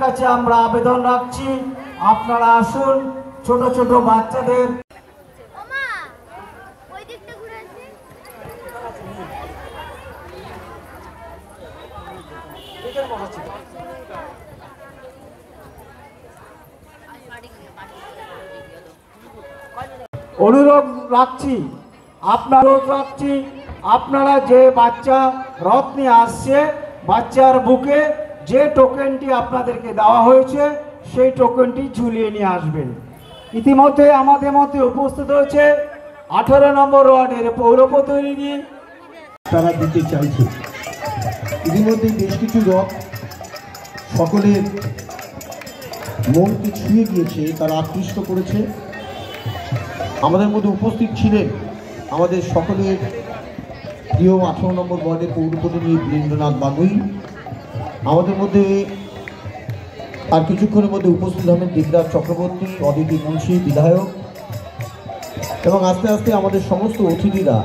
কাছে আমরা আবেদন রাখছি, আপনারা আসুন ছোট ছোট বাচ্চাদের অনুরোধ রাখছি আপনারা যে বাচ্চা রথ নিয়ে আসছে, বাচ্চার বুকে যে টোকেনটি আপনাদেরকে দেওয়া হয়েছে সেই টোকেনটি ঝুলিয়ে নিয়ে আসবেন। ইতিমধ্যে আমাদের মধ্যে উপস্থিত হয়েছে 18 নম্বর ওয়ার্ডের পৌর প্রতিনিধি, তারা দিতে চাইছে। ইতিমধ্যে বেশ কিছু রথ সকলের মনকে ছুঁয়ে গিয়েছে, তারা আকৃষ্ট করেছে। আমাদের মধ্যে উপস্থিত ছিলেন আমাদের সকলের প্রিয় 18 নম্বর ওয়ার্ডের পৌর প্রতিনিধি বীরেন্দ্রনাথ বাগুই। আমাদের মধ্যে আর কিছুক্ষণের মধ্যে উপস্থিত হবেন দেবরাজ চক্রবর্তী, অদিতি মুন্সি বিধায়ক, এবং আস্তে আস্তে আমাদের সমস্ত অতিথিরা